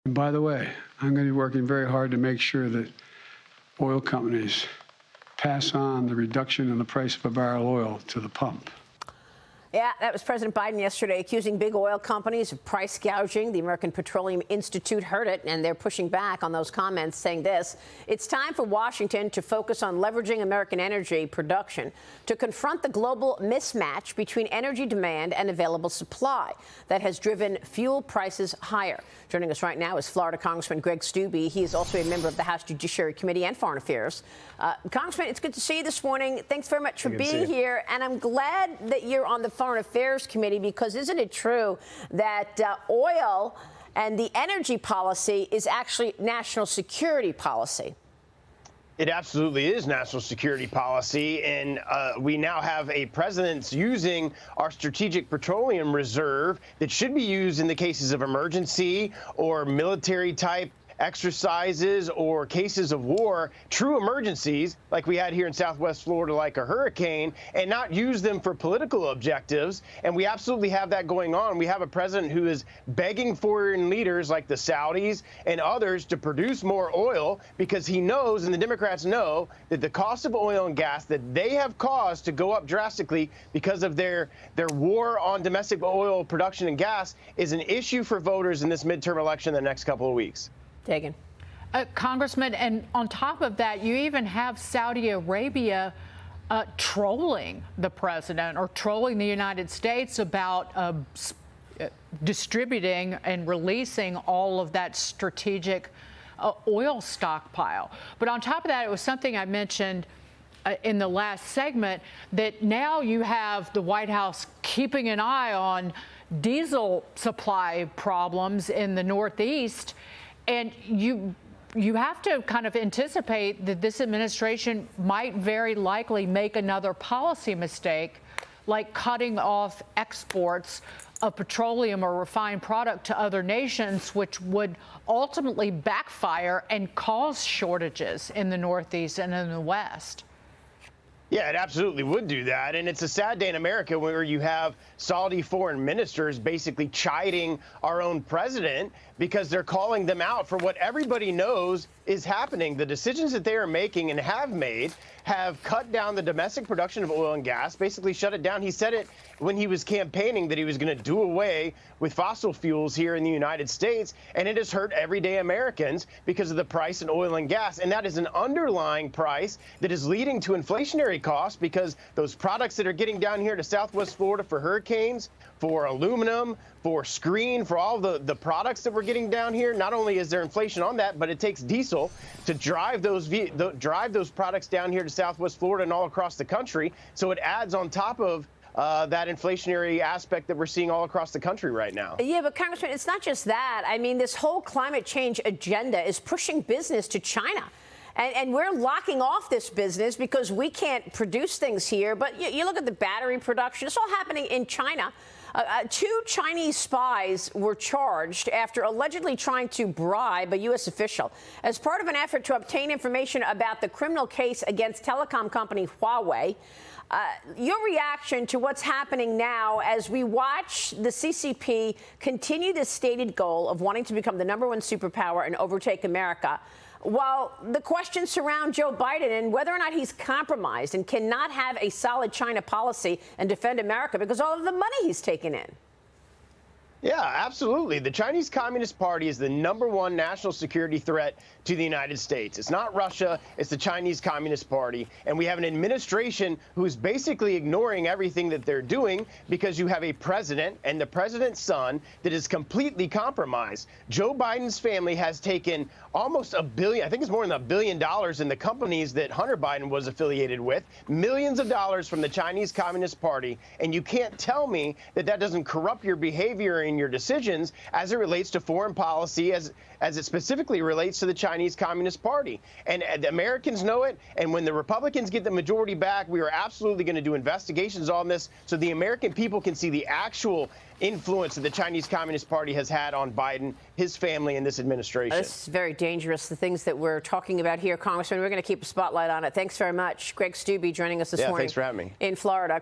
And by the way, I'm going to be working very hard to make sure that oil companies pass on the reduction in the price of a barrel of oil to the pump. Yeah, that was President Biden yesterday accusing big oil companies of price gouging. The American Petroleum Institute heard it, and they're pushing back on those comments, saying this: it's time for Washington to focus on leveraging American energy production to confront the global mismatch between energy demand and available supply that has driven fuel prices higher. Joining us right now is Florida Congressman Greg Steube. He is also a member of the House Judiciary Committee and Foreign Affairs. Congressman, it's good to see you this morning. Thanks very much for being here. And I'm glad that you're on the Foreign Affairs Committee, because isn't it true that oil and the energy policy is actually national security policy? It absolutely is national security policy, and we now have a president using our strategic petroleum reserve that should be used in the cases of emergency or military-type exercises or cases of war, true emergencies like we had here in Southwest Florida, like a hurricane, and not use them for political objectives. And we absolutely have that going on. We have a president who is begging foreign leaders like the Saudis and others to produce more oil, because he knows, and the Democrats know, that the cost of oil and gas that they have caused to go up drastically because of their war on domestic oil production and gas is an issue for voters in this midterm election in the next couple of weeks. Taken. Congressman, and on top of that, you even have Saudi Arabia trolling the president or trolling the United States about distributing and releasing all of that strategic oil stockpile. But on top of that, it was something I mentioned in the last segment, that now you have the White House keeping an eye on diesel supply problems in the Northeast. And you have to kind of anticipate that this administration might very likely make another policy mistake, like cutting off exports of petroleum or refined product to other nations, which would ultimately backfire and cause shortages in the Northeast and in the West. Yeah, it absolutely would do that. And it's a sad day in America where you have Saudi foreign ministers basically chiding our own president because they're calling them out for what everybody knows is happening. The decisions that they are making and have made have cut down the domestic production of oil and gas, basically shut it down. He said it when he was campaigning that he was going to do away with fossil fuels here in the United States, and it has hurt everyday Americans because of the price in oil and gas. And that is an underlying price that is leading to inflationary costs, because those products that are getting down here to Southwest Florida for hurricanes, for aluminum, for screen, for all the products that we're getting down here, not only is there inflation on that, but it takes diesel to drive those products down here to Southwest Florida and all across the country. So it adds on top of that inflationary aspect that we're seeing all across the country right now. Yeah, but Congressman, it's not just that. I mean, this whole climate change agenda is pushing business to China. And we're locking off this business because we can't produce things here. But you look at the battery production, it's all happening in China. 2 Chinese spies were charged after allegedly trying to bribe a U.S. official as part of an effort to obtain information about the criminal case against telecom company Huawei. Your reaction to what's happening now as we watch the CCP continue the stated goal of wanting to become the #1 superpower and overtake America, while the questions surround Joe Biden and whether or not he's compromised and cannot have a solid China policy and defend America because all of the money he's taken in? Yeah, absolutely. The Chinese Communist Party is the #1 national security threat to the United States. It's not Russia, it's the Chinese Communist Party. And we have an administration who's basically ignoring everything that they're doing because you have a president and the president's son that is completely compromised. Joe Biden's family has taken almost $1 billion, I think it's more than $1 billion in the companies that Hunter Biden was affiliated with, millions of dollars from the Chinese Communist Party. And you can't tell me that that doesn't corrupt your behavior and your decisions as it relates to foreign policy, as it specifically relates to the Chinese Communist Party. And the Americans know it. And when the Republicans get the majority back, we are absolutely going to do investigations on this so the American people can see the actual influence that the Chinese Communist Party has had on Biden, his family, and this administration. This is very dangerous, the things that we're talking about here, Congressman. We're going to keep a spotlight on it. Thanks very much. Greg Steube joining us this morning. Thanks for having me. In Florida.